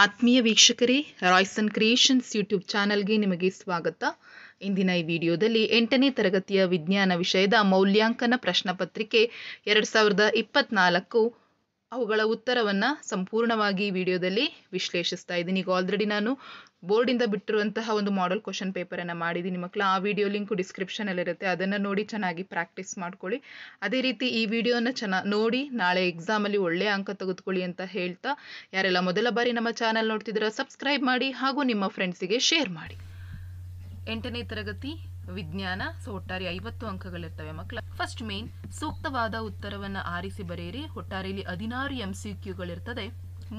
ಆತ್ಮೀಯ ವೀಕ್ಷಕರೇ, Royson creations YouTube ಚಾನಲ್ಗೆ ನಿಮಗೆ ಸ್ವಾಗತ. ಇಂದಿನ ಈ ವಿಡಿಯೋದಲ್ಲಿ 8ನೇ ತರಗತಿಯ ವಿಜ್ಞಾನ ವಿಷಯದ ಮೌಲ್ಯಾಂಕನ ಪ್ರಶ್ನಪತ್ರಿಕೆ 2024 ಅವುಗಳ ಉತ್ತರವನ್ನು ಸಂಪೂರ್ಣವಾಗಿ ಈ ವಿಡಿಯೋದಲ್ಲಿ ವಿಶ್ಲೇಷಿಸ್ತಾ ಇದ್ದೀನಿ. ಈಗ ಆಲ್ರೆಡಿ ನಾನು ಬೋರ್ಡಿಂದ ಬಿಟ್ಟಿರುವಂತಹ ಒಂದು ಮಾಡೆಲ್ ಕ್ವಶನ್ ಪೇಪರನ್ನು ಮಾಡಿದ್ದೀನಿ ಮಕ್ಕಳ. ಆ ವಿಡಿಯೋ ಲಿಂಕು ಡಿಸ್ಕ್ರಿಪ್ಷನಲ್ಲಿರುತ್ತೆ, ಅದನ್ನು ನೋಡಿ ಚೆನ್ನಾಗಿ ಪ್ರಾಕ್ಟೀಸ್ ಮಾಡ್ಕೊಳ್ಳಿ. ಅದೇ ರೀತಿ ಈ ವಿಡಿಯೋನ ನೋಡಿ ನಾಳೆ ಎಕ್ಸಾಮಲ್ಲಿ ಒಳ್ಳೆಯ ಅಂಕ ತೆಗೆದುಕೊಳ್ಳಿ ಅಂತ ಹೇಳ್ತಾ, ಯಾರೆಲ್ಲ ಮೊದಲ ಬಾರಿ ನಮ್ಮ ಚಾನಲ್ ನೋಡ್ತಿದ್ದೀರಾ ಸಬ್ಸ್ಕ್ರೈಬ್ ಮಾಡಿ ಹಾಗೂ ನಿಮ್ಮ ಫ್ರೆಂಡ್ಸಿಗೆ ಶೇರ್ ಮಾಡಿ. 8ನೇ ತರಗತಿ ವಿಜ್ಞಾನ, ಒಟ್ಟಾರೆ 50 ಅಂಕಗಳಿರ್ತವೆ ಮಕ್ಕಳ. ಫಸ್ಟ್ ಮೇನ್, ಸೂಕ್ತವಾದ ಉತ್ತರವನ್ನು ಆರಿಸಿ ಬರೆಯಿರಿ. ಒಟ್ಟಾರೆಯಲ್ಲಿ 16 MCQಗಳಿರ್ತದೆ.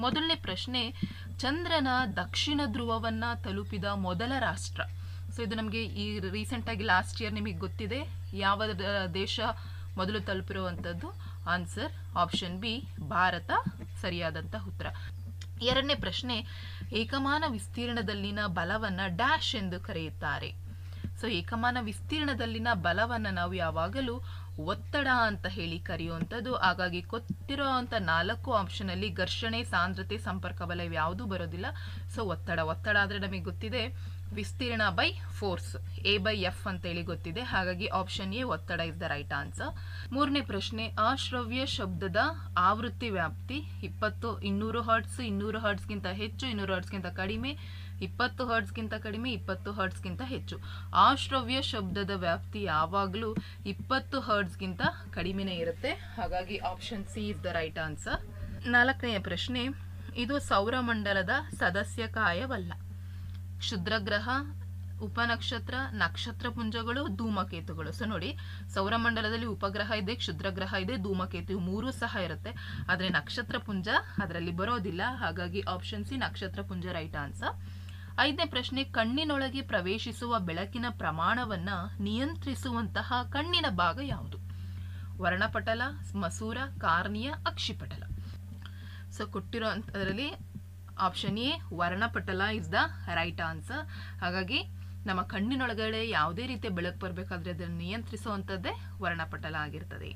ಮೊದಲನೇ ಪ್ರಶ್ನೆ, ಚಂದ್ರನ ದಕ್ಷಿಣ ಧ್ರುವವನ್ನು ತಲುಪಿದ ಮೊದಲ ರಾಷ್ಟ್ರ. ಸೊ ಇದು ನಮಗೆ ಈ ರೀಸೆಂಟಾಗಿ ಲಾಸ್ಟ್ ಇಯರ್ ನಿಮಗೆ ಗೊತ್ತಿದೆ ಯಾವ ದೇಶ ಮೊದಲು ತಲುಪಿರುವಂಥದ್ದು. ಆನ್ಸರ್ ಆಪ್ಷನ್ ಬಿ, ಭಾರತ ಸರಿಯಾದಂಥ ಉತ್ತರ. ಎರಡನೇ ಪ್ರಶ್ನೆ, ಏಕಮಾನ ವಿಸ್ತೀರ್ಣದಲ್ಲಿನ ಬಲವನ್ನು ಡ್ಯಾಶ್ ಎಂದು ಕರೆಯುತ್ತಾರೆ. ಸೊ ಏಕಮಾನ ವಿಸ್ತೀರ್ಣದಲ್ಲಿನ ಬಲವನ್ನು ನಾವು ಯಾವಾಗಲೂ ಒತ್ತಡ ಅಂತ ಹೇಳಿ ಕರೆಯುವಂಥದ್ದು. ಹಾಗಾಗಿ ಕೊಟ್ಟಿರುವಂಥ 4 ಆಪ್ಷನಲ್ಲಿ ಘರ್ಷಣೆ, ಸಾಂದ್ರತೆ, ಸಂಪರ್ಕ ಬಲ ಇವ್ಯಾವುದೂ ಬರೋದಿಲ್ಲ. ಸೊ ಒತ್ತಡ ಆದರೆ ನಮಗೆ ಗೊತ್ತಿದೆ ವಿಸ್ತೀರ್ಣ ಬೈ ಫೋರ್ಸ್, A/F ಅಂತೇಳಿ ಗೊತ್ತಿದೆ. ಹಾಗಾಗಿ ಆಪ್ಷನ್ ಎ, ಒತ್ತಡ ಇಸ್ ದ ರೈಟ್ ಆನ್ಸರ್. ಮೂರನೇ ಪ್ರಶ್ನೆ, ಅಶ್ರವ್ಯ ಶಬ್ದದ ಆವೃತ್ತಿ ವ್ಯಾಪ್ತಿ 20, 200 ಹರ್ಟ್ಸ್, 200 ಹರ್ಟ್ಸ್ಗಿಂತ ಹೆಚ್ಚು, 200 ಹರ್ಟ್ಸ್ಗಿಂತ ಕಡಿಮೆ, 20 ಹರ್ಟ್ಸ್ಗಿಂತ ಕಡಿಮೆ, 20 ಹರ್ಟ್ಸ್ಗಿಂತ ಹೆಚ್ಚು. ಅಶ್ರವ್ಯ ಶಬ್ದದ ವ್ಯಾಪ್ತಿ ಯಾವಾಗಲೂ 20 ಹರ್ಟ್ಸ್ಗಿಂತ ಕಡಿಮೆನೇ ಇರುತ್ತೆ. ಹಾಗಾಗಿ option C is the right answer. ನಾಲ್ಕನೆಯ ಪ್ರಶ್ನೆ, ಇದು ಸೌರಮಂಡಲದ ಸದಸ್ಯಕಾಯವಲ್ಲ. ಕ್ಷುದ್ರಗ್ರಹ, ಉಪನಕ್ಷತ್ರ, ನಕ್ಷತ್ರ ಪುಂಜಗಳು, ಧೂಮಕೇತುಗಳು. ಸೊ ನೋಡಿ, ಸೌರಮಂಡಲದಲ್ಲಿ ಉಪಗ್ರಹ ಇದೆ, ಕ್ಷುದ್ರಗ್ರಹ ಇದೆ, ಧೂಮಕೇತು 3 ಸಹ ಇರುತ್ತೆ. ಆದರೆ ನಕ್ಷತ್ರ ಪುಂಜ ಅದರಲ್ಲಿ ಬರೋದಿಲ್ಲ. ಹಾಗಾಗಿ ಆಪ್ಷನ್ ಸಿ, ನಕ್ಷತ್ರ ಪುಂಜ ರೈಟ್ ಆನ್ಸರ್. ಐದನೇ ಪ್ರಶ್ನೆ, ಕಣ್ಣಿನೊಳಗೆ ಪ್ರವೇಶಿಸುವ ಬೆಳಕಿನ ಪ್ರಮಾಣವನ್ನು ನಿಯಂತ್ರಿಸುವಂತಹ ಕಣ್ಣಿನ ಭಾಗ ಯಾವುದು? ವರ್ಣಪಟಲ, ಮಸೂರ, ಕಾರ್ನಿಯ, ಅಕ್ಷಿಪಟಲ. ಸೊ ಕೊಟ್ಟಿರೋಂಥದ್ರಲ್ಲಿ ಆಪ್ಷನ್ ಎ, ವರ್ಣಪಟಲ ಇಸ್ ದ ರೈಟ್ ಆನ್ಸರ್. ಹಾಗಾಗಿ ನಮ್ಮ ಕಣ್ಣಿನೊಳಗಡೆ ಯಾವುದೇ ರೀತಿಯ ಬೆಳಕು ಬರಬೇಕಾದ್ರೆ ಅದನ್ನು ನಿಯಂತ್ರಿಸುವಂಥದ್ದೇ ವರ್ಣಪಟಲ ಆಗಿರ್ತದೆ.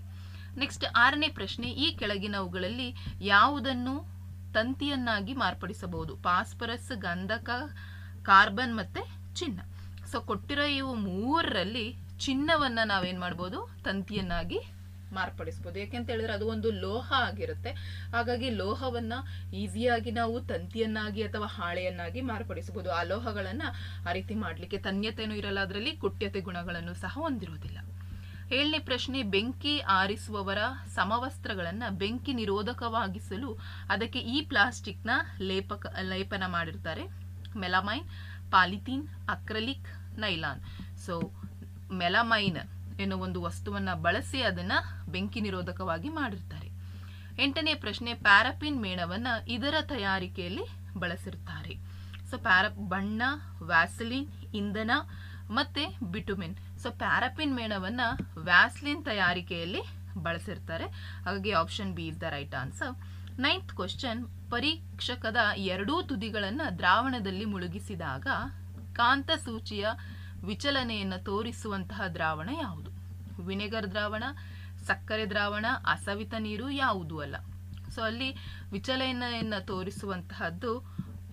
ನೆಕ್ಸ್ಟ್ 6ನೇ ಪ್ರಶ್ನೆ, ಈ ಕೆಳಗಿನವುಗಳಲ್ಲಿ ಯಾವುದನ್ನು ತಂತಿಯನ್ನಾಗಿ ಮಾರ್ಪಡಿಸಬಹುದು? ಫಾಸ್ಫರಸ್, ಗಂಧಕ, ಕಾರ್ಬನ್ ಮತ್ತೆ ಚಿನ್ನ. ಸೊ ಕೊಟ್ಟಿರೋ ಇವು 3ರಲ್ಲಿ ಚಿನ್ನವನ್ನ ನಾವೇನ್ ಮಾಡ್ಬೋದು? ತಂತಿಯನ್ನಾಗಿ ಮಾರ್ಪಡಿಸಬಹುದು. ಯಾಕೆಂತ ಹೇಳಿದ್ರೆ ಅದು ಒಂದು ಲೋಹ ಆಗಿರುತ್ತೆ. ಹಾಗಾಗಿ ಲೋಹವನ್ನ ಈಸಿಯಾಗಿ ನಾವು ತಂತಿಯನ್ನಾಗಿ ಅಥವಾ ಹಾಳೆಯನ್ನಾಗಿ ಮಾರ್ಪಡಿಸಬಹುದು. ಆ ಲೋಹಗಳನ್ನ ಆ ರೀತಿ ಮಾಡ್ಲಿಕ್ಕೆ ತನ್ಯತೆನೂ ಇರಲ್ಲ, ಅದರಲ್ಲಿ ಕುಟ್ಯತೆ ಗುಣಗಳನ್ನು ಸಹ ಹೊಂದಿರುವುದಿಲ್ಲ. 7ನೇ ಪ್ರಶ್ನೆ, ಬೆಂಕಿ ಆರಿಸುವವರ ಸಮವಸ್ತ್ರಗಳನ್ನ ಬೆಂಕಿ ನಿರೋಧಕವಾಗಿಸಲು ಅದಕ್ಕೆ ಈ ಪ್ಲಾಸ್ಟಿಕ್ನ ಲೇಪನ ಮಾಡಿರ್ತಾರೆ. Melamine, polythene, acrylic, nylon. So melamine ಎನ್ನುವ ಒಂದು ವಸ್ತುವನ್ನ ಬಳಸಿ ಅದನ್ನ ಬೆಂಕಿ ನಿರೋಧಕವಾಗಿ ಮಾಡಿರ್ತಾರೆ. 8ನೇ ಪ್ರಶ್ನೆ, ಪ್ಯಾರಫಿನ್ ಮೇಣವನ್ನ ಇದರ ತಯಾರಿಕೆಯಲ್ಲಿ ಬಳಸಿರ್ತಾರೆ. ಸೊ ಬಣ್ಣ, ವ್ಯಾಸಲಿನ್, ಇಂಧನ ಮತ್ತೆ ಬಿಟುಮಿನ್. ಸೊ ಪ್ಯಾರಫಿನ್ ಮೇಣವನ್ನ ವ್ಯಾಸ್ಲಿನ್ ತಯಾರಿಕೆಯಲ್ಲಿ ಬಳಸಿರ್ತಾರೆ. ಹಾಗಾಗಿ option B is the right answer. 9th question, ಪರೀಕ್ಷಕದ 2 ತುದಿಗಳನ್ನ ದ್ರಾವಣದಲ್ಲಿ ಮುಳುಗಿಸಿದಾಗ ಕಾಂತ ಸೂಚಿಯ ವಿಚಲನೆಯನ್ನು ತೋರಿಸುವಂತಹ ದ್ರಾವಣ ಯಾವುದು? ವಿನೆಗರ್ ದ್ರಾವಣ, ಸಕ್ಕರೆ ದ್ರಾವಣ, ಅಸವಿತ ನೀರು, ಯಾವುದೂ ಅಲ್ಲ. ಸೊ ಅಲ್ಲಿ ವಿಚಲನೆಯನ್ನು ತೋರಿಸುವಂತಹದ್ದು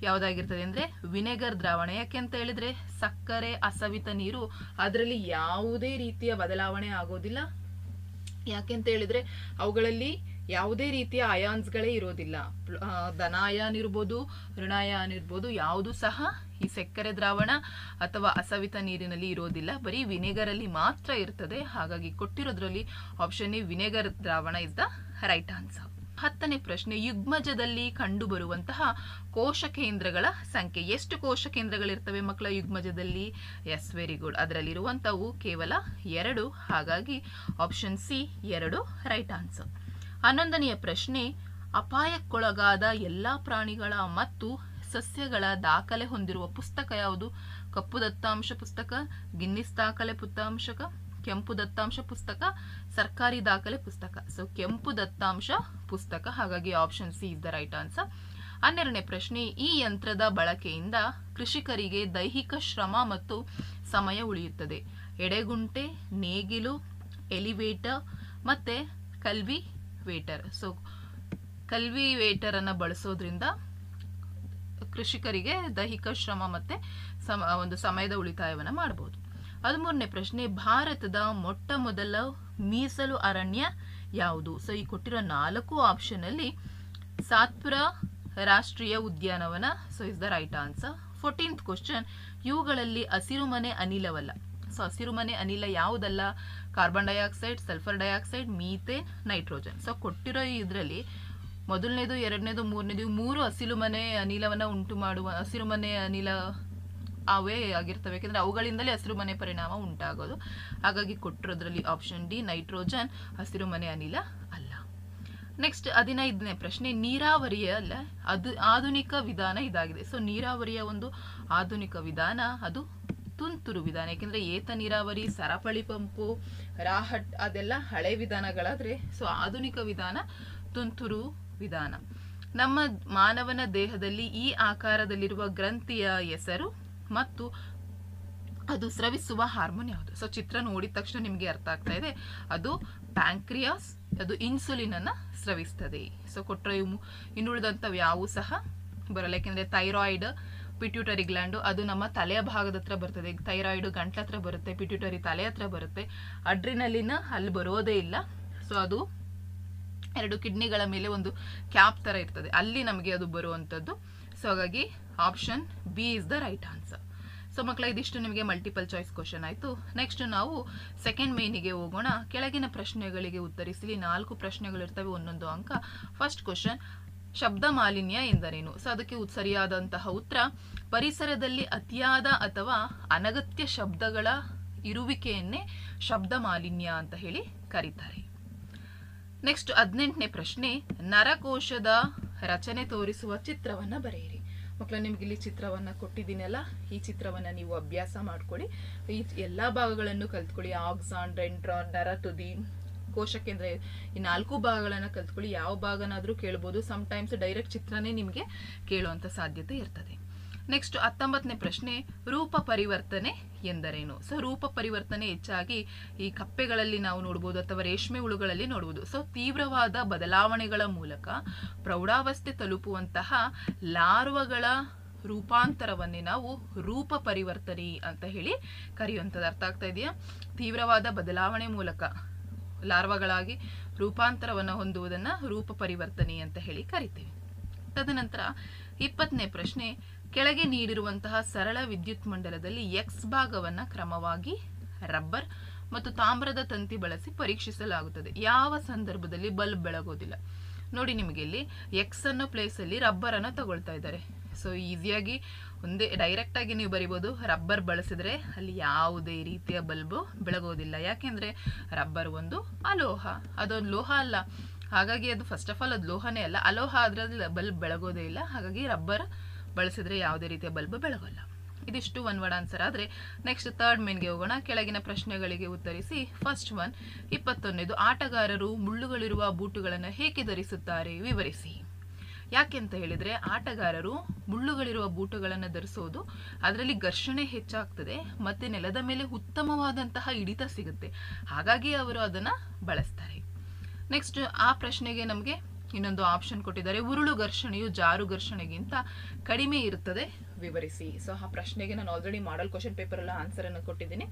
ಯಾವುದಾಗಿರ್ತದೆ ಅಂದ್ರೆ ವಿನೆಗರ್ ದ್ರಾವಣ. ಯಾಕೆಂತ ಹೇಳಿದ್ರೆ ಸಕ್ಕರೆ, ಅಸವಿತ ನೀರು ಅದರಲ್ಲಿ ಯಾವುದೇ ರೀತಿಯ ಬದಲಾವಣೆ ಆಗೋದಿಲ್ಲ. ಯಾಕೆಂತ ಹೇಳಿದ್ರೆ ಅವುಗಳಲ್ಲಿ ಯಾವುದೇ ರೀತಿಯ ಅಯಾನ್ಸ್ಗಳೇ ಇರೋದಿಲ್ಲ. ಧನಾಯಾನ್ ಇರ್ಬೋದು, ಋಣಾಯಾನ್ ಇರ್ಬೋದು, ಯಾವುದು ಸಹ ಈ ಸಕ್ಕರೆ ದ್ರಾವಣ ಅಥವಾ ಅಸವಿತ ನೀರಿನಲ್ಲಿ ಇರೋದಿಲ್ಲ. ಬರೀ ವಿನೆಗರ್ ಅಲ್ಲಿ ಮಾತ್ರ ಇರ್ತದೆ. ಹಾಗಾಗಿ ಕೊಟ್ಟಿರೋದ್ರಲ್ಲಿ ಆಪ್ಷನ್ ಎ, ವಿನೆಗರ್ ದ್ರಾವಣ ಇಸ್ ದ ರೈಟ್ ಆನ್ಸರ್. 10ನೇ ಪ್ರಶ್ನೆ, ಯುಗ್ಮಜದಲ್ಲಿ ಕಂಡು ಬರುವಂತಹ ಕೋಶ ಕೇಂದ್ರಗಳ ಸಂಖ್ಯೆ. ಎಷ್ಟು ಕೋಶ ಕೇಂದ್ರಗಳಿರ್ತವೆ ಮಕ್ಕಳ ಯುಗ್ಮಜದಲ್ಲಿ? Yes, very good. ಅದರಲ್ಲಿರುವಂತವು ಕೇವಲ 2. ಹಾಗಾಗಿ ಆಪ್ಷನ್ ಸಿ 2 ರೈಟ್ ಆನ್ಸರ್. 11ನೆಯ ಪ್ರಶ್ನೆ, ಅಪಾಯಕ್ಕೊಳಗಾದ ಎಲ್ಲಾ ಪ್ರಾಣಿಗಳ ಮತ್ತು ಸಸ್ಯಗಳ ದಾಖಲೆ ಹೊಂದಿರುವ ಪುಸ್ತಕ ಯಾವುದು? ಕಪ್ಪು ದತ್ತಾಂಶ ಪುಸ್ತಕ, ಗಿನ್ನಿಸ್ ದಾಖಲೆ ಪುಸ್ತಕ, ಕೆಂಪು ದತ್ತಾಂಶ ಪುಸ್ತಕ, ಸರ್ಕಾರಿ ದಾಖಲೆ ಪುಸ್ತಕ. ಸೊ ಕೆಂಪು ದತ್ತಾಂಶ ಪುಸ್ತಕ. ಹಾಗಾಗಿ option C is the right answer. 12ನೇ ಪ್ರಶ್ನೆ, ಈ ಯಂತ್ರದ ಬಳಕೆಯಿಂದ ಕೃಷಿಕರಿಗೆ ದೈಹಿಕ ಶ್ರಮ ಮತ್ತು ಸಮಯ ಉಳಿಯುತ್ತದೆ. ಎಡೆಗುಂಟೆ, ನೇಗಿಲು, ಎಲಿವೇಟರ್ ಮತ್ತೆ ಕಲ್ವಿವೇಟರ್. ಸೊ ಕಲ್ವಿವೇಟರ್ ಅನ್ನ ಬಳಸೋದ್ರಿಂದ ಕೃಷಿಕರಿಗೆ ದೈಹಿಕ ಶ್ರಮ ಮತ್ತೆ ಒಂದು ಸಮಯದ ಉಳಿತಾಯವನ್ನು ಮಾಡಬಹುದು. 13ನೇ ಪ್ರಶ್ನೆ, ಭಾರತದ ಮೊಟ್ಟ ಮೊದಲ ಮೀಸಲು ಅರಣ್ಯ ಯಾವುದು? ಸೊ ಈ ಕೊಟ್ಟಿರೋ 4 ಆಪ್ಷನ್ ಅಲ್ಲಿ ಸಾತ್ಪುರ ರಾಷ್ಟ್ರೀಯ ಉದ್ಯಾನವನ so is the right answer. 14th question, ಇವುಗಳಲ್ಲಿ ಹಸಿರುಮನೆ ಅನಿಲವಲ್ಲ. ಸೊ ಹಸಿರುಮನೆ ಅನಿಲ ಯಾವುದಲ್ಲ? Carbon dioxide, sulphur dioxide, methane, nitrogen. So ಕೊಟ್ಟಿರೋ ಇದರಲ್ಲಿ ಮೊದಲನೇದು, ಎರಡನೇದು, ಮೂರನೇದು 3 ಹಸಿರುಮನೆ ಅನಿಲವನ್ನ ಉಂಟು ಮಾಡುವ ಹಸಿರುಮನೆ ಅನಿಲ ಅವೇ ಆಗಿರ್ತವೆ, ಯಾಕೆಂದ್ರೆ ಅವುಗಳಿಂದಲೇ ಹಸಿರುಮನೆ ಪರಿಣಾಮ ಉಂಟಾಗೋದು. ಹಾಗಾಗಿ ಕೊಟ್ಟಿರೋದ್ರಲ್ಲಿ ಆಪ್ಷನ್ ಡಿ ನೈಟ್ರೋಜನ್ ಹಸಿರುಮನೆ ಅನಿಲ ಅಲ್ಲ. ನೆಕ್ಸ್ಟ್ 15ನೇ ಪ್ರಶ್ನೆ, ನೀರಾವರಿಯ ಆಧುನಿಕ ವಿಧಾನ ಇದಾಗಿದೆ. ಸೊ ನೀರಾವರಿಯ ಒಂದು ಆಧುನಿಕ ವಿಧಾನ ಅದು ತುಂತುರು ವಿಧಾನ. ಯಾಕೆಂದ್ರೆ ಏತ ನೀರಾವರಿ, ಸರಪಳಿ ಪಂಪು, ರಾಹಟ್ ಅದೆಲ್ಲ ಹಳೆ ವಿಧಾನಗಳಾದ್ರೆ ಸೊ ಆಧುನಿಕ ವಿಧಾನ ತುಂತುರು ವಿಧಾನ. ನಮ್ಮ ಮಾನವನ ದೇಹದಲ್ಲಿ ಈ ಆಕಾರದಲ್ಲಿರುವ ಗ್ರಂಥಿಯ ಹೆಸರು ಮತ್ತು ಅದು ಸ್ರವಿಸುವ ಹಾರ್ಮೋನ್ ಯಾವುದು? ಸೊ ಚಿತ್ರ ನೋಡಿದ ತಕ್ಷಣ ನಿಮಗೆ ಅರ್ಥ ಆಗ್ತಾ ಇದೆ, ಅದು ಪ್ಯಾಂಕ್ರಿಯಾಸ್, ಅದು ಇನ್ಸುಲಿನ್ ಅನ್ನ ಸ್ರವಿಸ್ತದೆ. ಸೊ ಕೊಟ್ಟರೆ ಇನ್ನುಳಿದಂಥವು ಯಾವು ಸಹ ಬರಲ್ಲ, ಯಾಕೆಂದ್ರೆ ಥೈರಾಯ್ಡ್, ಪಿಟ್ಯೂಟರಿ ಗ್ಲ್ಯಾಂಡು ಅದು ನಮ್ಮ ತಲೆಯ ಭಾಗದ ಹತ್ರ ಬರ್ತದೆ. ಥೈರಾಯ್ಡ್ ಗಂಟ್ಲ ಹತ್ರ ಬರುತ್ತೆ, ಪಿಟ್ಯೂಟರಿ ತಲೆ ಹತ್ರ ಬರುತ್ತೆ, ಅಡ್ರಿನಲಿನ್ ಅಲ್ಲಿ ಬರೋದೇ ಇಲ್ಲ. ಸೊ ಅದು 2 ಕಿಡ್ನಿಗಳ ಮೇಲೆ ಒಂದು ಕ್ಯಾಪ್ ತರ ಇರ್ತದೆ, ಅಲ್ಲಿ ನಮಗೆ ಅದು ಬರುವಂಥದ್ದು. ಸೊ ಹಾಗಾಗಿ option B is the right answer. So ಮಕ್ಕಳ ಇದಿಷ್ಟು ನಿಮಗೆ ಮಲ್ಟಿಪಲ್ ಚಾಯ್ಸ್ ಕ್ವಶನ್ ಆಯಿತು. ನೆಕ್ಸ್ಟ್ ನಾವು ಸೆಕೆಂಡ್ ಮೇನಿಗೆ ಹೋಗೋಣ. ಕೆಳಗಿನ ಪ್ರಶ್ನೆಗಳಿಗೆ ಉತ್ತರಿಸಿ. 4 ಪ್ರಶ್ನೆಗಳಿರ್ತವೆ, 1 ಅಂಕ. ಫಸ್ಟ್ ಕ್ವಶನ್, ಶಬ್ದ ಮಾಲಿನ್ಯ ಎಂದರೇನು? ಸೊ ಅದಕ್ಕೆ ಸರಿಯಾದಂತಹ ಉತ್ತರ, ಪರಿಸರದಲ್ಲಿ ಅತಿಯಾದ ಅಥವಾ ಅನಗತ್ಯ ಶಬ್ದಗಳ ಇರುವಿಕೆಯನ್ನೇ ಶಬ್ದ ಮಾಲಿನ್ಯ ಅಂತ ಹೇಳಿ ಕರೀತಾರೆ. ನೆಕ್ಸ್ಟ್ 18ನೇ ಪ್ರಶ್ನೆ, ನರಕೋಶದ ರಚನೆ ತೋರಿಸುವ ಚಿತ್ರವನ್ನ ಬರೆಯಿರಿ. ಮಕ್ಕಳ ನಿಮ್ಗೆ ಇಲ್ಲಿ ಚಿತ್ರವನ್ನ ಕೊಟ್ಟಿದ್ದೀನಲ್ಲ, ಈ ಚಿತ್ರವನ್ನ ನೀವು ಅಭ್ಯಾಸ ಮಾಡ್ಕೊಳ್ಳಿ. ಈ ಎಲ್ಲಾ ಭಾಗಗಳನ್ನು ಕಲ್ತ್ಕೊಳ್ಳಿ. ಆಕ್ಸಾನ್, ಡೆಂಡ್ರಾನ್, ನರ ತುದಿ, ಕೋಶಕೇಂದ್ರ, ಈ 4 ಭಾಗಗಳನ್ನ ಕಲ್ತ್ಕೊಳ್ಳಿ. ಯಾವ ಭಾಗನಾದ್ರೂ ಕೇಳ್ಬೋದು. ಸಮ್ಟೈಮ್ಸ್ ಡೈರೆಕ್ಟ್ ಚಿತ್ರನೇ ನಿಮ್ಗೆ ಕೇಳುವಂತ ಸಾಧ್ಯತೆ ಇರ್ತದೆ. ನೆಕ್ಸ್ಟ್ 19ನೇ ಪ್ರಶ್ನೆ, ರೂಪ ಪರಿವರ್ತನೆ ಎಂದರೇನು? ಸೊ ರೂಪ ಪರಿವರ್ತನೆ ಹೆಚ್ಚಾಗಿ ಈ ಕಪ್ಪೆಗಳಲ್ಲಿ ನಾವು ನೋಡ್ಬೋದು ಅಥವಾ ರೇಷ್ಮೆ ಹುಳುಗಳಲ್ಲಿ ನೋಡ್ಬೋದು. ಸೊ ತೀವ್ರವಾದ ಬದಲಾವಣೆಗಳ ಮೂಲಕ ಪ್ರೌಢಾವಸ್ಥೆ ತಲುಪುವಂತಹ ಲಾರ್ವಗಳ ರೂಪಾಂತರವನ್ನೇ ನಾವು ರೂಪ ಪರಿವರ್ತನೆ ಅಂತ ಹೇಳಿ ಕರೆಯುವಂಥದ್ದು. ಅರ್ಥ ಆಗ್ತಾ ಇದೆಯಾ? ತೀವ್ರವಾದ ಬದಲಾವಣೆ ಮೂಲಕ ಲಾರ್ವಗಳಾಗಿ ರೂಪಾಂತರವನ್ನು ಹೊಂದುವುದನ್ನ ರೂಪ ಪರಿವರ್ತನೆ ಅಂತ ಹೇಳಿ ಕರಿತೀವಿ. ತದನಂತರ 20ನೇ ಪ್ರಶ್ನೆ, ಕೆಳಗೆ ನೀಡಿರುವಂತಹ ಸರಳ ವಿದ್ಯುತ್ ಮಂಡಲದಲ್ಲಿ ಎಕ್ಸ್ ಭಾಗವನ್ನ ಕ್ರಮವಾಗಿ ರಬ್ಬರ್ ಮತ್ತು ತಾಮ್ರದ ತಂತಿ ಬಳಸಿ ಪರೀಕ್ಷಿಸಲಾಗುತ್ತದೆ. ಯಾವ ಸಂದರ್ಭದಲ್ಲಿ ಬಲ್ಬ್ ಬೆಳಗೋದಿಲ್ಲ? ನೋಡಿ, ನಿಮಗೆ ಇಲ್ಲಿ ಎಕ್ಸ್ ಅನ್ನೋ ಪ್ಲೇಸ್ ಅಲ್ಲಿ ರಬ್ಬರ್ ಅನ್ನ ತಗೊಳ್ತಾ ಇದ್ದಾರೆ. ಸೊ ಈಸಿಯಾಗಿ ಒಂದೇ ಡೈರೆಕ್ಟ್ ಆಗಿ ನೀವು ಬರಿಬಹುದು, ರಬ್ಬರ್ ಬಳಸಿದ್ರೆ ಅಲ್ಲಿ ಯಾವುದೇ ರೀತಿಯ ಬಲ್ಬ್ ಬೆಳಗೋದಿಲ್ಲ. ಯಾಕೆಂದ್ರೆ ರಬ್ಬರ್ ಒಂದು ಅಲೋಹ, ಅದೊಂದು ಲೋಹ ಅಲ್ಲ. ಹಾಗಾಗಿ ಅದು ಫಸ್ಟ್ ಆಫ್ ಆಲ್ ಅದು ಲೋಹನೇ ಅಲ್ಲ, ಅಲೋಹ ಆದ್ರೆ ಬಲ್ಬ್ ಬೆಳಗೋದೇ ಇಲ್ಲ. ಹಾಗಾಗಿ ರಬ್ಬರ್ ಬಳಸಿದ್ರೆ ಯಾವುದೇ ರೀತಿಯ ಬಲ್ಬ್ ಬೆಳಗೋಲ್ಲ. ಇದಿಷ್ಟು ಒನ್ ವರ್ಡ್ ಆನ್ಸರ್ ಆದ್ರೆ ನೆಕ್ಸ್ಟ್ ಥರ್ಡ್ ಮೇನ್ಗೆ ಹೋಗೋಣ. ಕೆಳಗಿನ ಪ್ರಶ್ನೆಗಳಿಗೆ ಉತ್ತರಿಸಿ. ಫಸ್ಟ್ ಒನ್, 21ನೇದು, ಆಟಗಾರರು ಮುಳ್ಳುಗಳಿರುವ ಬೂಟುಗಳನ್ನು ಹೇಗೆ ಧರಿಸುತ್ತಾರೆ? ವಿವರಿಸಿ. ಯಾಕೆಂತ ಹೇಳಿದ್ರೆ ಆಟಗಾರರು ಮುಳ್ಳುಗಳಿರುವ ಬೂಟುಗಳನ್ನು ಧರಿಸೋದು ಅದರಲ್ಲಿ ಘರ್ಷಣೆ ಹೆಚ್ಚಾಗ್ತದೆ ಮತ್ತೆ ನೆಲದ ಮೇಲೆ ಉತ್ತಮವಾದಂತಹ ಹಿಡಿತ ಸಿಗುತ್ತೆ, ಹಾಗಾಗಿ ಅವರು ಅದನ್ನ ಬಳಸ್ತಾರೆ. ನೆಕ್ಸ್ಟ್ ಆ ಪ್ರಶ್ನೆಗೆ ನಮಗೆ ಇನ್ನೊಂದು ಆಪ್ಷನ್ ಕೊಟ್ಟಿದ್ದಾರೆ, ಉರುಳು ಘರ್ಷಣೆಯು ಜಾರು ಘರ್ಷಣೆಗಿಂತ ಕಡಿಮೆ ಇರುತ್ತದೆ, ವಿವರಿಸಿ. ಸೊ ಆ ಪ್ರಶ್ನೆಗೆ ನಾನು ಆಲ್ರೆಡಿ ಮಾಡಲ್ ಕ್ವಶನ್ ಪೇಪರ್ ಎಲ್ಲ ಆನ್ಸರ್ ಅನ್ನು ಕೊಟ್ಟಿದ್ದೀನಿ.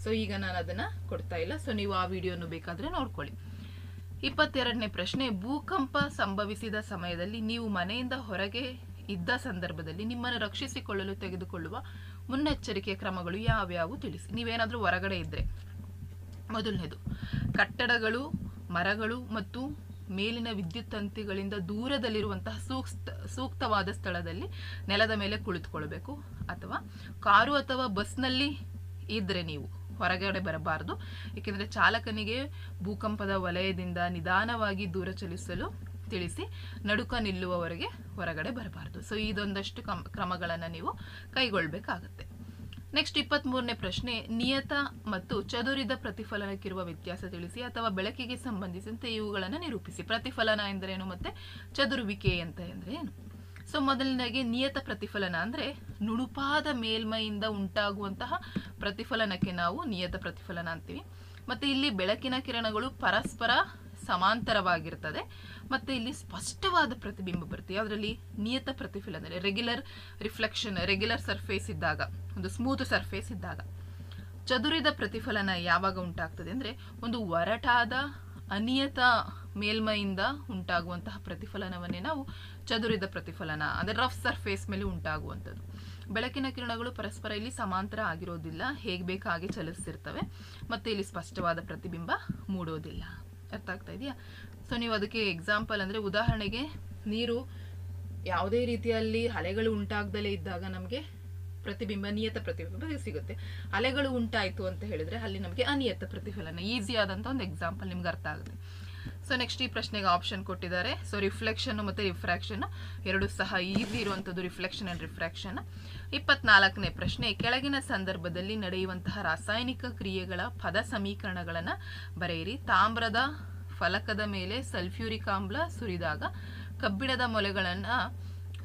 ಸೊ ಈಗ ನಾನು ಅದನ್ನ ಕೊಡ್ತಾ ಇಲ್ಲ. ಸೊ ನೀವು ಆ ವಿಡಿಯೋನು ಬೇಕಾದ್ರೆ ನೋಡ್ಕೊಳ್ಳಿ. 22ನೇ ಪ್ರಶ್ನೆ, ಭೂಕಂಪ ಸಂಭವಿಸಿದ ಸಮಯದಲ್ಲಿ ನೀವು ಮನೆಯಿಂದ ಹೊರಗೆ ಇದ್ದ ಸಂದರ್ಭದಲ್ಲಿ ನಿಮ್ಮನ್ನು ರಕ್ಷಿಸಿಕೊಳ್ಳಲು ತೆಗೆದುಕೊಳ್ಳುವ ಮುನ್ನೆಚ್ಚರಿಕೆ ಕ್ರಮಗಳು ಯಾವ್ಯಾವು ತಿಳಿಸಿ. ನೀವೇನಾದ್ರೂ ಹೊರಗಡೆ ಇದ್ರೆ, ಮೊದಲನೇದು ಕಟ್ಟಡಗಳು, ಮರಗಳು ಮತ್ತು ಮೇಲಿನ ವಿದ್ಯುತ್ ತಂತಿಗಳಿಂದ ದೂರದಲ್ಲಿರುವಂತಹ ಸೂಕ್ತವಾದ ಸ್ಥಳದಲ್ಲಿ ನೆಲದ ಮೇಲೆ ಕುಳಿತುಕೊಳ್ಬೇಕು. ಅಥವಾ ಕಾರು ಅಥವಾ ಬಸ್ನಲ್ಲಿ ಇದ್ರೆ ನೀವು ಹೊರಗಡೆ ಬರಬಾರದು, ಏಕೆಂದರೆ ಚಾಲಕನಿಗೆ ಭೂಕಂಪದ ವಲಯದಿಂದ ನಿಧಾನವಾಗಿ ದೂರ ಚಲಿಸಲು ತಿಳಿಸಿ ನಡುಕ ನಿಲ್ಲುವವರೆಗೆ ಹೊರಗಡೆ ಬರಬಾರದು. ಸೊ ಇದೊಂದಷ್ಟು ಕ್ರಮಗಳನ್ನು ನೀವು ಕೈಗೊಳ್ಳಬೇಕಾಗತ್ತೆ. ನೆಕ್ಸ್ಟ್ 23ನೇ ಪ್ರಶ್ನೆ, ನಿಯತ ಮತ್ತು ಚದುರಿದ ಪ್ರತಿಫಲನಕ್ಕಿರುವ ವ್ಯತ್ಯಾಸ ತಿಳಿಸಿ ಅಥವಾ ಬೆಳಕಿಗೆ ಸಂಬಂಧಿಸಿದಂತೆ ಇವುಗಳನ್ನು ನಿರೂಪಿಸಿ. ಪ್ರತಿಫಲನ ಎಂದರೇನು ಮತ್ತೆ ಚದುರುವಿಕೆ ಅಂತ ಅಂದ್ರೆ ಏನು? ಸೊ ಮೊದಲನೇದಾಗಿ ನಿಯತ ಪ್ರತಿಫಲನ ಅಂದ್ರೆ ನುಣುಪಾದ ಮೇಲ್ಮೈಯಿಂದ ಉಂಟಾಗುವಂತಹ ಪ್ರತಿಫಲನಕ್ಕೆ ನಾವು ನಿಯತ ಪ್ರತಿಫಲನ ಅಂತೀವಿ. ಮತ್ತೆ ಇಲ್ಲಿ ಬೆಳಕಿನ ಕಿರಣಗಳು ಪರಸ್ಪರ ಸಮಾಂತರವಾಗಿರ್ತದೆ. ಮತ್ತು ಇಲ್ಲಿ ಸ್ಪಷ್ಟವಾದ ಪ್ರತಿಬಿಂಬ ಬರುತ್ತೆ. ಅದರಲ್ಲಿ ನಿಯತ ಪ್ರತಿಫಲನ, ರೆಗ್ಯುಲರ್ ರಿಫ್ಲೆಕ್ಷನ್, ರೆಗ್ಯುಲರ್ ಸರ್ಫೇಸ್ ಇದ್ದಾಗ, ಒಂದು ಸ್ಮೂತ್ ಸರ್ಫೇಸ್ ಇದ್ದಾಗ. ಚದುರಿದ ಪ್ರತಿಫಲನ ಯಾವಾಗ ಉಂಟಾಗ್ತದೆ ಅಂದರೆ ಒಂದು ಒರಟಾದ ಅನಿಯತ ಮೇಲ್ಮೈಯಿಂದ ಉಂಟಾಗುವಂತಹ ಪ್ರತಿಫಲನವನ್ನೇ ನಾವು ಚದುರಿದ ಪ್ರತಿಫಲನ, ಅಂದರೆ ರಫ್ ಸರ್ಫೇಸ್ ಮೇಲೆ ಉಂಟಾಗುವಂಥದ್ದು. ಬೆಳಕಿನ ಕಿರಣಗಳು ಪರಸ್ಪರ ಇಲ್ಲಿ ಸಮಾಂತರ ಆಗಿರೋದಿಲ್ಲ, ಹೇಗೆ ಬೇಕು ಹಾಗೆ ಚಲಿಸ್ತಿರ್ತವೆ, ಮತ್ತು ಇಲ್ಲಿ ಸ್ಪಷ್ಟವಾದ ಪ್ರತಿಬಿಂಬ ಮೂಡೋದಿಲ್ಲ. ಅರ್ಥ ಆಗ್ತಾ ಇದೆಯಾ? ಸೊ ನೀವು ಅದಕ್ಕೆ ಎಕ್ಸಾಂಪಲ್ ಅಂದರೆ ಉದಾಹರಣೆಗೆ ನೀರು ಯಾವುದೇ ರೀತಿಯಲ್ಲಿ ಅಲೆಗಳು ಉಂಟಾಗ್ದಲೇ ಇದ್ದಾಗ ನಮಗೆ ಪ್ರತಿಬಿಂಬ, ನಿಯತ ಪ್ರತಿಬಿಂಬ ಸಿಗುತ್ತೆ. ಅಲೆಗಳು ಉಂಟಾಯಿತು ಅಂತ ಹೇಳಿದ್ರೆ ಅಲ್ಲಿ ನಮಗೆ ಅನಿಯತ ಪ್ರತಿಫಲನ. ಈಸಿ ಆದಂಥ ಒಂದು ಎಕ್ಸಾಂಪಲ್ ನಿಮ್ಗೆ ಅರ್ಥ ಆಗುತ್ತೆ. ಸೊ ನೆಕ್ಸ್ಟ್ ಈ ಪ್ರಶ್ನೆಗೆ ಆಪ್ಷನ್ ಕೊಟ್ಟಿದ್ದಾರೆ. ಸೊ ರಿಫ್ಲೆಕ್ಷನ್ ಮತ್ತು ರಿಫ್ರಾಕ್ಷನ್ ಎರಡು ಸಹ ಈಸಿ ಇರುವಂಥದ್ದು, ರಿಫ್ಲೆಕ್ಷನ್ ಆ್ಯಂಡ್ ರಿಫ್ರಾಕ್ಷನ್. 24ನೇ ಪ್ರಶ್ನೆ, ಕೆಳಗಿನ ಸಂದರ್ಭದಲ್ಲಿ ನಡೆಯುವಂತಹ ರಾಸಾಯನಿಕ ಕ್ರಿಯೆಗಳ ಪದ ಸಮೀಕರಣಗಳನ್ನು ಬರೆಯಿರಿ. ತಾಮ್ರದ ಫಲಕದ ಮೇಲೆ ಸಲ್ಫ್ಯೂರಿಕ್ ಆಮ್ಲ ಸುರಿದಾಗ ಕಬ್ಬಿಣದ ಮೊಲೆಗಳನ್ನು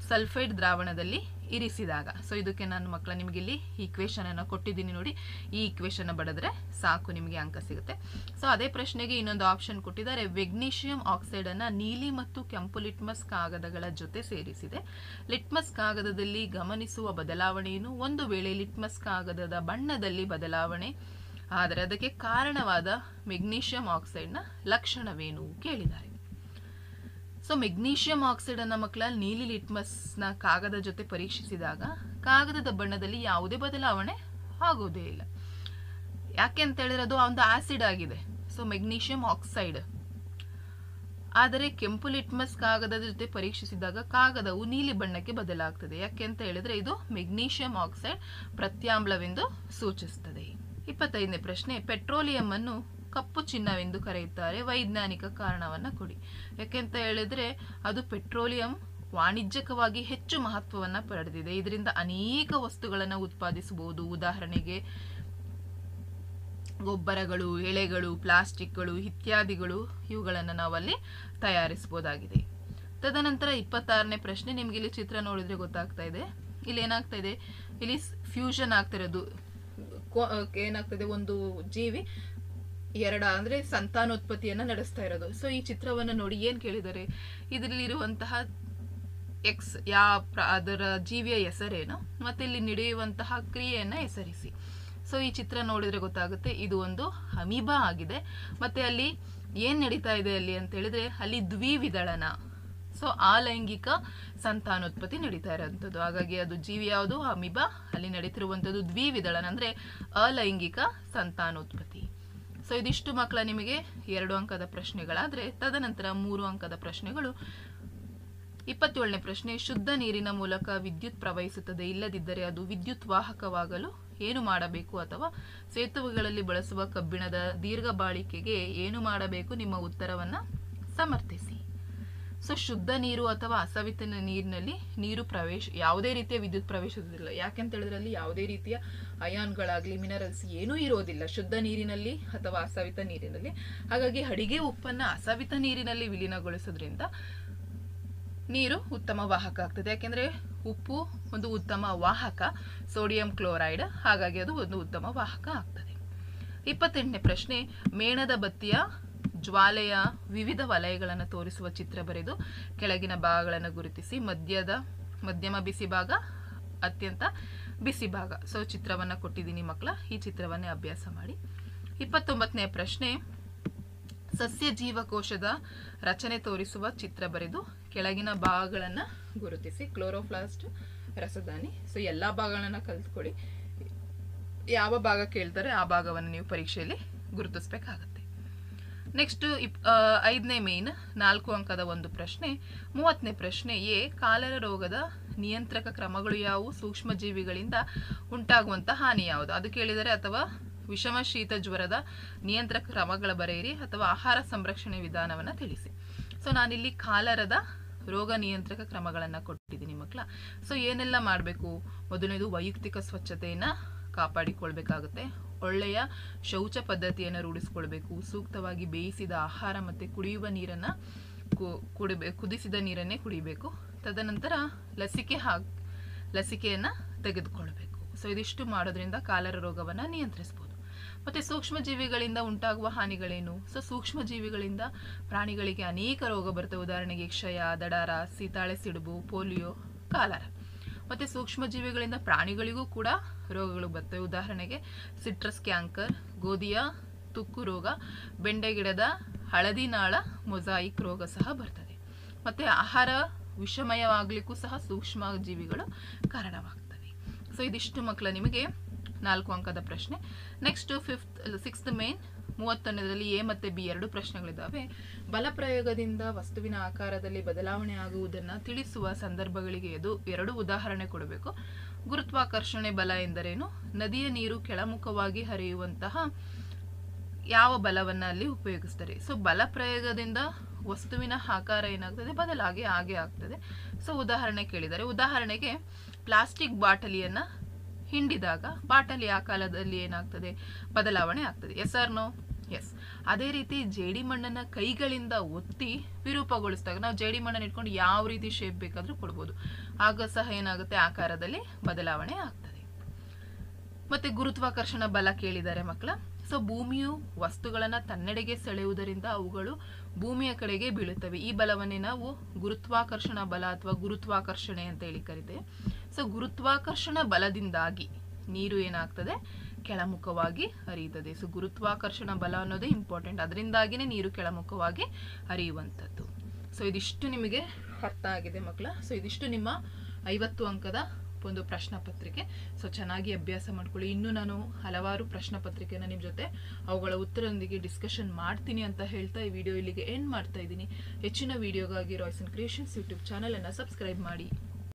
ಸಲ್ಫೈಡ್ ದ್ರಾವಣದಲ್ಲಿ ಇರಿಸಿದಾಗ. ಸೊ ಇದಕ್ಕೆ ನಾನು ಮಕ್ಕಳ ನಿಮಗೆ ಇಲ್ಲಿ ಈಕ್ವೇಶನ್ ಅನ್ನು ಕೊಟ್ಟಿದ್ದೀನಿ ನೋಡಿ, ಈ ಈಕ್ವೇಶನ್ ಬರೆದ್ರೆ ಸಾಕು, ನಿಮಗೆ ಅಂಕ ಸಿಗುತ್ತೆ. ಸೊ ಅದೇ ಪ್ರಶ್ನೆಗೆ ಇನ್ನೊಂದು ಆಪ್ಷನ್ ಕೊಟ್ಟಿದ್ದಾರೆ. ಮೆಗ್ನೀಷಿಯಂ ಆಕ್ಸೈಡ್ ಅನ್ನ ನೀಲಿ ಮತ್ತು ಕೆಂಪು ಲಿಟ್ಮಸ್ ಕಾಗದಗಳ ಜೊತೆ ಸೇರಿಸಿದೆ. ಲಿಟ್ಮಸ್ ಕಾಗದದಲ್ಲಿ ಗಮನಿಸುವ ಬದಲಾವಣೆಯನ್ನು, ಒಂದು ವೇಳೆ ಲಿಟ್ಮಸ್ ಕಾಗದದ ಬಣ್ಣದಲ್ಲಿ ಬದಲಾವಣೆ ಆದರೆ ಅದಕ್ಕೆ ಕಾರಣವಾದ ಮೆಗ್ನೀಷಿಯಂ ಆಕ್ಸೈಡ್ನ ಲಕ್ಷಣವೇನು ಕೇಳಿದ್ದಾರೆ. ಸೊ ಮೆಗ್ನೀಷಿಯಂ ಆಕ್ಸೈಡ್ ಅನ್ನ ಮಕ್ಕಳ ನೀಲಿ ಲಿಟ್ಮಸ್ನ ಕಾಗದ ಜೊತೆ ಪರೀಕ್ಷಿಸಿದಾಗ ಕಾಗದದ ಬಣ್ಣದಲ್ಲಿ ಯಾವುದೇ ಬದಲಾವಣೆ ಆಗೋದೇ ಇಲ್ಲ. ಯಾಕೆ ಅಂತ ಹೇಳಿದ್ರೆ ಅದು ಒಂದು ಆಸಿಡ್ ಆಗಿದೆ, ಸೊ ಮೆಗ್ನೀಷಿಯಂ ಆಕ್ಸೈಡ್. ಆದರೆ ಕೆಂಪು ಲಿಟ್ಮಸ್ ಕಾಗದದ ಜೊತೆ ಪರೀಕ್ಷಿಸಿದಾಗ ಕಾಗದವು ನೀಲಿ ಬಣ್ಣಕ್ಕೆ ಬದಲಾಗ್ತದೆ. ಯಾಕೆ ಅಂತ ಹೇಳಿದ್ರೆ ಇದು ಮೆಗ್ನೀಷಿಯಂ ಆಕ್ಸೈಡ್ ಪ್ರತ್ಯಾಮ್ಲವೆಂದು ಸೂಚಿಸುತ್ತದೆ. 25ನೇ ಪ್ರಶ್ನೆ, ಪೆಟ್ರೋಲಿಯಂ ಅನ್ನು ಕಪ್ಪು ಚಿನ್ನವೆಂದು ಕರೆಯುತ್ತಾರೆ, ವೈಜ್ಞಾನಿಕ ಕಾರಣವನ್ನ ಕೊಡಿ. ಯಾಕೆಂತ ಹೇಳಿದ್ರೆ ಅದು ಪೆಟ್ರೋಲಿಯಂ ವಾಣಿಜ್ಯಿಕವಾಗಿ ಹೆಚ್ಚು ಮಹತ್ವವನ್ನ ಪಡೆದಿದೆ. ಇದರಿಂದ ಅನೇಕ ವಸ್ತುಗಳನ್ನು ಉತ್ಪಾದಿಸಬಹುದು. ಉದಾಹರಣೆಗೆ ಗೊಬ್ಬರಗಳು, ಎಳೆಗಳು, ಪ್ಲಾಸ್ಟಿಕ್ಗಳು ಇತ್ಯಾದಿಗಳು, ಇವುಗಳನ್ನು ನಾವಲ್ಲಿ ತಯಾರಿಸಬಹುದಾಗಿದೆ. ತದನಂತರ 26ನೇ ಪ್ರಶ್ನೆ, ನಿಮ್ಗೆ ಇಲ್ಲಿ ಚಿತ್ರ ನೋಡಿದ್ರೆ ಗೊತ್ತಾಗ್ತಾ ಇದೆ. ಇಲ್ಲಿ ಏನಾಗ್ತಾ ಇದೆ, ಇಲ್ಲಿ ಫ್ಯೂಷನ್ ಆಗ್ತಿರೋದು, ಏನಾಗ್ತದೆ, ಒಂದು ಜೀವಿ ಅಂದ್ರೆ ಸಂತಾನೋತ್ಪತ್ತಿಯನ್ನ ನಡೆಸ್ತಾ ಇರೋದು. ಸೊ ಈ ಚಿತ್ರವನ್ನು ನೋಡಿ ಏನ್ ಕೇಳಿದ್ದಾರೆ, ಇದರಲ್ಲಿರುವಂತಹ ಎಕ್ಸ್ ಅದರ ಜೀವಿಯ ಹೆಸರೇನು ಮತ್ತೆ ಇಲ್ಲಿ ನಡೆಯುವಂತಹ ಕ್ರಿಯೆಯನ್ನ ಹೆಸರಿಸಿ. ಸೊ ಈ ಚಿತ್ರ ನೋಡಿದ್ರೆ ಗೊತ್ತಾಗುತ್ತೆ, ಇದು ಒಂದು ಅಮೀಬಾ ಆಗಿದೆ. ಮತ್ತೆ ಅಲ್ಲಿ ಏನ್ ನಡೀತಾ ಇದೆ ಅಲ್ಲಿ ಅಂತ ಹೇಳಿದ್ರೆ ಅಲ್ಲಿ ದ್ವಿವಿದಳನ, ಸೊ ಅಲೈಂಗಿಕ ಸಂತಾನೋತ್ಪತ್ತಿ ನಡೀತಾ ಇರೋಂಥದ್ದು. ಹಾಗಾಗಿ ಅದು ಜೀವಿ ಯಾವುದು, ಅಮೀಬಾ. ಅಲ್ಲಿ ನಡೀತಿರುವಂಥದ್ದು ದ್ವಿವಿದಳನ ಅಂದ್ರೆ ಅಲೈಂಗಿಕ ಸಂತಾನೋತ್ಪತ್ತಿ. ಸೊ ಇದಿಷ್ಟು ಮಕ್ಕಳ ನಿಮಗೆ 2 ಅಂಕದ ಪ್ರಶ್ನೆಗಳಾದ್ರೆ ತದನಂತರ 3 ಅಂಕದ ಪ್ರಶ್ನೆಗಳು. 27ನೇ ಪ್ರಶ್ನೆ, ಶುದ್ಧ ನೀರಿನ ಮೂಲಕ ವಿದ್ಯುತ್ ಪ್ರವಹಿಸುತ್ತದೆ, ಇಲ್ಲದಿದ್ದರೆ ಅದು ವಿದ್ಯುತ್ ವಾಹಕವಾಗಲು ಏನು ಮಾಡಬೇಕು, ಅಥವಾ ಸೇತುವೆಗಳಲ್ಲಿ ಬಳಸುವ ಕಬ್ಬಿಣದ ದೀರ್ಘ ಬಾಳಿಕೆಗೆ ಏನು ಮಾಡಬೇಕು, ನಿಮ್ಮ ಉತ್ತರವನ್ನ ಸಮರ್ಥಿಸಿ. ಸೊ ಶುದ್ಧ ನೀರು ಅಥವಾ ಅಸವಿತ ನೀರಿನಲ್ಲಿ ನೀರು ಯಾವುದೇ ರೀತಿಯ ವಿದ್ಯುತ್ ಪ್ರವೇಶಿಸುವುದಿಲ್ಲ. ಯಾಕೆಂತ ಹೇಳಿದ್ರೆ ಅಲ್ಲಿ ಯಾವುದೇ ರೀತಿಯ ಅಯಾನ್ಗಳಾಗ್ಲಿ ಮಿನರಲ್ಸ್ ಏನೂ ಇರೋದಿಲ್ಲ ಶುದ್ಧ ನೀರಿನಲ್ಲಿ ಅಥವಾ ಅಸವಿತ ನೀರಿನಲ್ಲಿ. ಹಾಗಾಗಿ ಅಡಿಗೆ ಉಪ್ಪನ್ನ ಅಸವಿತ ನೀರಿನಲ್ಲಿ ವಿಲೀನಗೊಳಿಸೋದ್ರಿಂದ ನೀರು ಉತ್ತಮ ವಾಹಕ ಆಗ್ತದೆ. ಯಾಕೆಂದ್ರೆ ಉಪ್ಪು ಒಂದು ಉತ್ತಮ ವಾಹಕ, ಸೋಡಿಯಂ ಕ್ಲೋರೈಡ್, ಹಾಗಾಗಿ ಅದು ಒಂದು ಉತ್ತಮ ವಾಹಕ ಆಗ್ತದೆ. 28ನೇ ಪ್ರಶ್ನೆ, ಮೇಣದ ಬತ್ತಿಯ ಜ್ವಾಲೆಯ ವಿವಿಧ ವಲಯಗಳನ್ನು ತೋರಿಸುವ ಚಿತ್ರ ಬರೆದು ಕೆಳಗಿನ ಭಾಗಗಳನ್ನು ಗುರುತಿಸಿ. ಮಧ್ಯಮ ಬಿಸಿ ಭಾಗ, ಅತ್ಯಂತ ಬಿಸಿ ಭಾಗ. ಸೊ ಚಿತ್ರವನ್ನ ಕೊಟ್ಟಿದ್ದೀನಿ ಮಕ್ಕಳ, ಈ ಚಿತ್ರವನ್ನೇ ಅಭ್ಯಾಸ ಮಾಡಿ. 29ನೇ ಪ್ರಶ್ನೆ, ಸಸ್ಯ ಜೀವಕೋಶದ ರಚನೆ ತೋರಿಸುವ ಚಿತ್ರ ಬರೆದು ಕೆಳಗಿನ ಭಾಗಗಳನ್ನು ಗುರುತಿಸಿ. ಕ್ಲೋರೋಪ್ಲಾಸ್ಟ್, ರಸದಾನಿ. ಸೊ ಎಲ್ಲಾ ಭಾಗಗಳನ್ನ ಕಲ್ತ್ಕೊಳ್ಳಿ. ಯಾವ ಭಾಗ ಕೇಳ್ತಾರೆ ಆ ಭಾಗವನ್ನು ನೀವು ಪರೀಕ್ಷೆಯಲ್ಲಿ ಗುರುತಿಸಬೇಕಾಗತ್ತೆ. ನೆಕ್ಸ್ಟ್ 5ನೇ ಮೇನ್ 4 ಅಂಕದ ಒಂದು ಪ್ರಶ್ನೆ. 30ನೇ ಪ್ರಶ್ನೆ, ಕಾಲರ ರೋಗದ ನಿಯಂತ್ರಕ ಕ್ರಮಗಳು ಯಾವುವು, ಸೂಕ್ಷ್ಮ ಜೀವಿಗಳಿಂದ ಉಂಟಾಗುವಂತಹ ಹಾನಿ ಯಾವುದು ಅದು ಕೇಳಿದರೆ, ಅಥವಾ ವಿಷಮ ಶೀತ ಜ್ವರದ ನಿಯಂತ್ರಕ ಕ್ರಮಗಳ ಬರೆಯಿರಿ, ಅಥವಾ ಆಹಾರ ಸಂರಕ್ಷಣೆ ವಿಧಾನವನ್ನ ತಿಳಿಸಿ. ಸೊ ನಾನಿಲ್ಲಿ ಕಾಲರದ ರೋಗ ನಿಯಂತ್ರಕ ಕ್ರಮಗಳನ್ನ ಕೊಟ್ಟಿದ್ದೀನಿ ಮಕ್ಕಳ. ಸೊ ಏನೆಲ್ಲ ಮಾಡಬೇಕು, ಮೊದಲನೇದು ವೈಯಕ್ತಿಕ ಸ್ವಚ್ಛತೆಯನ್ನ ಕಾಪಾಡಿಕೊಳ್ಬೇಕಾಗುತ್ತೆ. ಒಳ್ಳೆಯ ಶೌಚ ಪದ್ಧತಿಯನ್ನು ರೂಢಿಸಿಕೊಳ್ಬೇಕು. ಸೂಕ್ತವಾಗಿ ಬೇಯಿಸಿದ ಆಹಾರ ಮತ್ತೆ ಕುಡಿಯುವ ನೀರನ್ನ ಕುದಿಸಿದ ನೀರನ್ನೇ ಕುಡಿಬೇಕು. ತದನಂತರ ಲಸಿಕೆಯನ್ನ ತೆಗೆದುಕೊಳ್ಬೇಕು. ಸೊ ಇದಿಷ್ಟು ಮಾಡೋದ್ರಿಂದ ಕಾಲರ ರೋಗವನ್ನ ನಿಯಂತ್ರಿಸಬಹುದು. ಮತ್ತು ಸೂಕ್ಷ್ಮಜೀವಿಗಳಿಂದ ಉಂಟಾಗುವ ಹಾನಿಗಳೇನು? ಸೊ ಸೂಕ್ಷ್ಮಜೀವಿಗಳಿಂದ ಪ್ರಾಣಿಗಳಿಗೆ ಅನೇಕ ರೋಗ ಬರ್ತವೆ. ಉದಾಹರಣೆಗೆ ಕ್ಷಯ, ದಡಾರ, ಸೀತಾಳೆ ಸಿಡುಬು, ಪೋಲಿಯೋ, ಕಾಲರ. ಮತ್ತು ಸೂಕ್ಷ್ಮಜೀವಿಗಳಿಂದ ಪ್ರಾಣಿಗಳಿಗೂ ಕೂಡ ರೋಗಗಳು ಬರ್ತವೆ. ಉದಾಹರಣೆಗೆ ಸಿಟ್ರಸ್ ಕ್ಯಾಂಕರ್, ಗೋಧಿಯ ತುಕ್ಕು ರೋಗ, ಬೆಂಡೆಗಿಡದ ಹಳದಿನಾಳ ಮೊಸಾಯಿಕ್ ರೋಗ ಸಹ ಬರ್ತದೆ. ಮತ್ತು ಆಹಾರ ವಿಷಮಯವಾಗಲಿಕ್ಕೂ ಸಹ ಸೂಕ್ಷ್ಮ ಜೀವಿಗಳು ಕಾರಣವಾಗ್ತವೆ. ಸೊ ಇದಿಷ್ಟು ಮಕ್ಕಳ ನಿಮಗೆ 4 ಅಂಕದ ಪ್ರಶ್ನೆ. ನೆಕ್ಸ್ಟ್ 6th ಮೇನ್ 31ರಲ್ಲಿ ಎ ಮತ್ತು ಬಿ 2 ಪ್ರಶ್ನೆಗಳಿದ್ದಾವೆ. ಬಲಪ್ರಯೋಗದಿಂದ ವಸ್ತುವಿನ ಆಕಾರದಲ್ಲಿ ಬದಲಾವಣೆ ಆಗುವುದನ್ನು ತಿಳಿಸುವ ಸಂದರ್ಭಗಳಿಗೆ 2 ಉದಾಹರಣೆ ಕೊಡಬೇಕು. ಗುರುತ್ವಾಕರ್ಷಣೆ ಬಲ ಎಂದರೇನು? ನದಿಯ ನೀರು ಕೆಳಮುಖವಾಗಿ ಹರಿಯುವಂತಹ ಯಾವ ಬಲವನ್ನು ಅಲ್ಲಿ ಉಪಯೋಗಿಸ್ತಾರೆ? ಸೊ ಬಲ ಪ್ರಯೋಗದಿಂದ ವಸ್ತುವಿನ ಆಕಾರ ಏನಾಗ್ತದೆ? ಬದಲಾಗಿ ಹಾಗೆ ಆಗ್ತದೆ. ಸೊ ಉದಾಹರಣೆ ಕೇಳಿದರೆ, ಉದಾಹರಣೆಗೆ ಪ್ಲಾಸ್ಟಿಕ್ ಬಾಟಲಿಯನ್ನು ಹಿಂಡಿದಾಗ ಬಾಟಲಿ ಆಕಾರದಲ್ಲಿ ಏನಾಗ್ತದೆ? ಬದಲಾವಣೆ ಆಗ್ತದೆ. Yes or no? ಎಸ್. ಅದೇ ರೀತಿ ಜೇಡಿ ಮಣ್ಣನ್ನು ಕೈಗಳಿಂದ ಒತ್ತಿ ವಿರೂಪಗೊಳಿಸಿದಾಗ, ನಾವು ಜೇಡಿ ಮಣ್ಣನ್ನು ಇಟ್ಕೊಂಡು ಯಾವ ರೀತಿ ಶೇಪ್ ಬೇಕಾದರೂ ಕೊಡ್ಬೋದು, ಆಗ ಸಹ ಏನಾಗುತ್ತೆ? ಆಕಾರದಲ್ಲಿ ಬದಲಾವಣೆ ಆಗ್ತದೆ. ಮತ್ತೆ ಗುರುತ್ವಾಕರ್ಷಣ ಬಲ ಕೇಳಿದ್ದಾರೆ ಮಕ್ಕಳ. ಸೊ ಭೂಮಿಯು ವಸ್ತುಗಳನ್ನು ತನ್ನೆಡೆಗೆ ಸೆಳೆಯುವುದರಿಂದ ಅವುಗಳು ಭೂಮಿಯ ಕಡೆಗೆ ಬೀಳುತ್ತವೆ. ಈ ಬಲವನ್ನೇ ನಾವು ಗುರುತ್ವಾಕರ್ಷಣ ಬಲ ಅಥವಾ ಗುರುತ್ವಾಕರ್ಷಣೆ ಅಂತ ಹೇಳಿ ಕರಿತೇವೆ. ಸೊ ಗುರುತ್ವಾಕರ್ಷಣ ಬಲದಿಂದಾಗಿ ನೀರು ಏನಾಗ್ತದೆ? ಕೆಳಮುಖವಾಗಿ ಹರಿಯುತ್ತದೆ. ಸೊ ಗುರುತ್ವಾಕರ್ಷಣ ಬಲ ಅನ್ನೋದೇ ಇಂಪಾರ್ಟೆಂಟ್. ಅದರಿಂದಾಗಿನೇ ನೀರು ಕೆಳಮುಖವಾಗಿ ಹರಿಯುವಂಥದ್ದು. ಸೊ ಇದಿಷ್ಟು ನಿಮಗೆ ಅರ್ಥ ಆಗಿದೆ ಮಕ್ಕಳ. ಸೊ ಇದಿಷ್ಟು ನಿಮ್ಮ 50 ಅಂಕದ ಒಂದು ಪ್ರಶ್ನೆ ಪತ್ರಿಕೆ. ಸೊ ಚೆನ್ನಾಗಿ ಅಭ್ಯಾಸ ಮಾಡ್ಕೊಳ್ಳಿ. ಇನ್ನೂ ನಾನು ಹಲವಾರು ಪ್ರಶ್ನೆ ಪತ್ರಿಕೆನ ನಿಮ್ಮ ಜೊತೆ ಅವುಗಳ ಉತ್ತರದೊಂದಿಗೆ ಡಿಸ್ಕಷನ್ ಮಾಡ್ತೀನಿ ಅಂತ ಹೇಳ್ತಾ ಈ ವಿಡಿಯೋ ಇಲ್ಲಿಗೆ ಎಂಡ್ ಮಾಡ್ತಾ ಇದ್ದೀನಿ. ಹೆಚ್ಚಿನ ವಿಡಿಯೋಗಾಗಿ ರಾಯ್ಸನ್ ಕ್ರಿಯೇಷನ್ಸ್ ಯೂಟ್ಯೂಬ್ ಚಾನಲನ್ನು ಸಬ್ಸ್ಕ್ರೈಬ್ ಮಾಡಿ.